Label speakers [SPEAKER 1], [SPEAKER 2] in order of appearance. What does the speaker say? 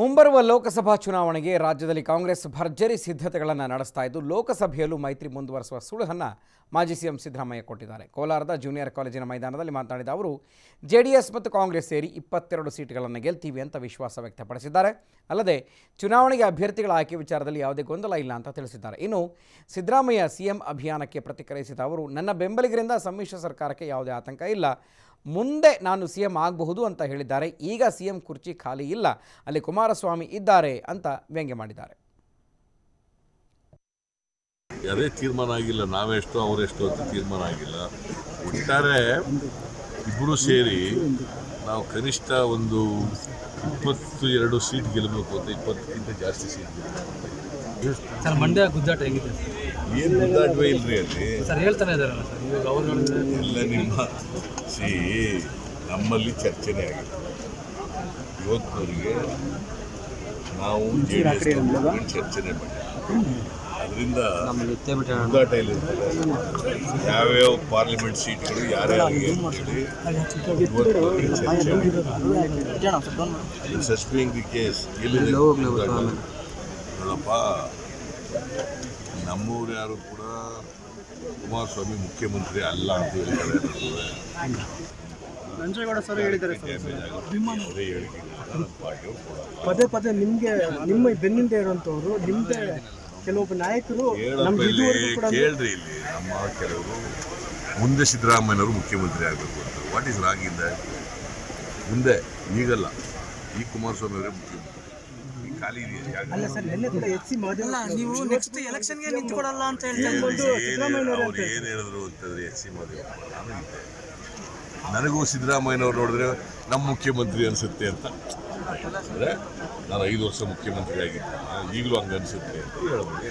[SPEAKER 1] ಮುಂಬರುವ ಲೋಕಸಭಾ ಚುನಾವಣೆಗೆ ರಾಜ್ಯದಲ್ಲಿ ಕಾಂಗ್ರೆಸ್ ಭರ್ಜರಿ ಸಿದ್ಧತೆಗಳನ್ನು ನಡೆಸ್ತಾ ಇದ್ದು ಲೋಕಸಭೆಯಲ್ಲೂ ಮೈತ್ರಿ ಮುಂದುವರಿಸುವ ಸುಳಿವನ್ನು ಮಾಜಿ ಸಿಎಂ ಸಿದ್ದರಾಮಯ್ಯ ಕೊಟ್ಟಿದ್ದಾರೆ. ಕೋಲಾರದ ಜೂನಿಯರ್ ಕಾಲೇಜಿನ ಮೈದಾನದಲ್ಲಿ ಮಾತನಾಡಿದ ಅವರು ಜೆಡಿಎಸ್ ಮತ್ತು ಕಾಂಗ್ರೆಸ್ ಸೇರಿ 22 ಸೀಟ್ಗಳನ್ನು ಗೆಲ್ತೀವಿ ಅಂತ ವಿಶ್ವಾಸ ವ್ಯಕ್ತಪಡಿಸಿದ್ದಾರೆ. ಅಲ್ಲದೆ ಚುನಾವಣೆಗೆ ಅಭ್ಯರ್ಥಿಗಳ ಆಯ್ಕೆ ವಿಚಾರದಲ್ಲಿ ಯಾವುದೇ ಗೊಂದಲ ಇಲ್ಲ ಅಂತ ತಿಳಿಸಿದ್ದಾರೆ. ಇನ್ನು ಸಿದ್ದರಾಮಯ್ಯ ಸಿಎಂ ಅಭಿಯಾನಕ್ಕೆ ಪ್ರತಿಕ್ರಿಯಿಸಿದ ಅವರು ನನ್ನ ಬೆಂಬಲಿಗರಿಂದ ಸಮ್ಮಿಶ್ರ ಸರ್ಕಾರಕ್ಕೆ ಯಾವುದೇ ಆತಂಕ ಇಲ್ಲ, ಮುಂದೆ ನಾನು ಸಿಎಂ ಆಗಬಹುದು ಅಂತ ಹೇಳಿದ್ದಾರೆ. ಈಗ ಸಿಎಂ ಕುರ್ಚಿ ಖಾಲಿ ಇಲ್ಲ, ಅಲ್ಲಿ ಕುಮಾರಸ್ವಾಮಿ ಇದ್ದಾರೆ ಅಂತ ವ್ಯಂಗ್ಯ ಮಾಡಿದ್ದಾರೆ.
[SPEAKER 2] ಯಾರೇ ತೀರ್ಮಾನ ಆಗಿಲ್ಲ, ನಾವೆಷ್ಟು ಅವರೆಷ್ಟು ಅಂತ ತೀರ್ಮಾನ ಆಗಿಲ್ಲ. ಒಟ್ಟಾರೆ ಇಬ್ಬರು ಸೇರಿ ನಾವು ಕನಿಷ್ಠ ಒಂದು 22 ಸೀಟ್ ಗೆಲ್ಲಬೇಕು ಅಂತ, 20ಕ್ಕಿಂತ ಜಾಸ್ತಿ ಸೀಟ್ ಗೆಲ್ಲಬೇಕು.
[SPEAKER 3] ಸರ್, ಮಂಡ್ಯ ಗುದ್ದಾಟ ಹೇಗಿದೆ?
[SPEAKER 2] ಏನು ಗುದ್ದಾಟವೇ ಇಲ್ಲರಿ ಅಲ್ಲಿ.
[SPEAKER 3] ಸರ್ ಹೇಳ್ತಾನೆ ಇದ್ದಾರಲ್ಲ ಸರ್, ಇವಾಗ ಅವರು
[SPEAKER 2] ಎಲ್ಲ ನಿಮ್ಮ ನಮ್ಮಲ್ಲಿ ಚರ್ಚೆನೇ ಆಗಿದೆ. ಇವತ್ತಿನವರಿಗೆ ನಾವು JDS ಚರ್ಚೆನೇ ಮಾಡಿದ್ದೀವಿ. ಅದರಿಂದ ಗುದ್ದಾಟ ಇಲ್ಲಿರ್ತದೆ. ಯಾವ್ಯಾವ ಪಾರ್ಲಿಮೆಂಟ್ ಸೀಟ್ಗಳು ಯಾರ್ಯಾರಿಗೆ ಅಂತೇಳಿ ಇವತ್ತಿನವರಿಗೆ ಚರ್ಚೆ ಆಗಿದೆ. ಸಸ್ಪೆಂಡಿಂಗ್ ದಿ ಕೇಸ್ ಎಲ್ಲಿದೆ ನೋಡಪ್ಪ. ನಮ್ಮೂರು ಯಾರು ಕೂಡ ಕುಮಾರಸ್ವಾಮಿ ಮುಖ್ಯಮಂತ್ರಿ ಅಲ್ಲ ಅಂತ ಹೇಳ್ತಾರೆ.
[SPEAKER 4] ನಂಜೇಗೌಡ ಸರ್ ಹೇಳಿದ್ದಾರೆ
[SPEAKER 2] ಪದೇ
[SPEAKER 4] ಪದೇ ನಿಮಗೆ ನಿಮ್ಮ ಬೆನ್ನಿಂದ ಇರುವಂಥವ್ರು ನಿಮ್ಮದೇ ಕೆಲವೊಬ್ಬ ನಾಯಕರು
[SPEAKER 2] ಕೇಳ್ರಿ. ಇಲ್ಲಿ ನಮ್ಮ ಕೆಲವರು ಮುಂದೆ ಸಿದ್ದರಾಮಯ್ಯನವರು ಮುಖ್ಯಮಂತ್ರಿ ಆಗಬೇಕು ಅಂತ. What is wrong in that? ಮುಂದೆ ಈಗಲ್ಲ, ಈ ಕುಮಾರಸ್ವಾಮಿ ಅವರೇ ಮುಖ್ಯಮಂತ್ರಿ. ಖಾಲಿ
[SPEAKER 4] ನೀವು ನೆಕ್ಸ್ಟ್ ಎಲೆಕ್ಷನ್ಗೆ ನಿಂತ್ಕೊಳ್ಳಲ್ಲ ಅಂತ
[SPEAKER 2] ಅವ್ರು ಏನು ಹೇಳಿದ್ರು ಅಂತಂದ್ರೆ HC ಮಾದೇವಪ್ಪ ನಾನು ಇದ್ದೆ. ನನಗೂ ಸಿದ್ದರಾಮಯ್ಯನವ್ರು ನೋಡಿದ್ರೆ ನಮ್ಮ ಮುಖ್ಯಮಂತ್ರಿ ಅನಿಸುತ್ತೆ ಅಂತ. ಅಂದರೆ ನಾನು 5 ವರ್ಷ ಮುಖ್ಯಮಂತ್ರಿ ಆಗಿದ್ದೆ, ಈಗಲೂ ಹಂಗೆ ಅನಿಸುತ್ತೆ ಅಂತ ಹೇಳ್ಬೋದು.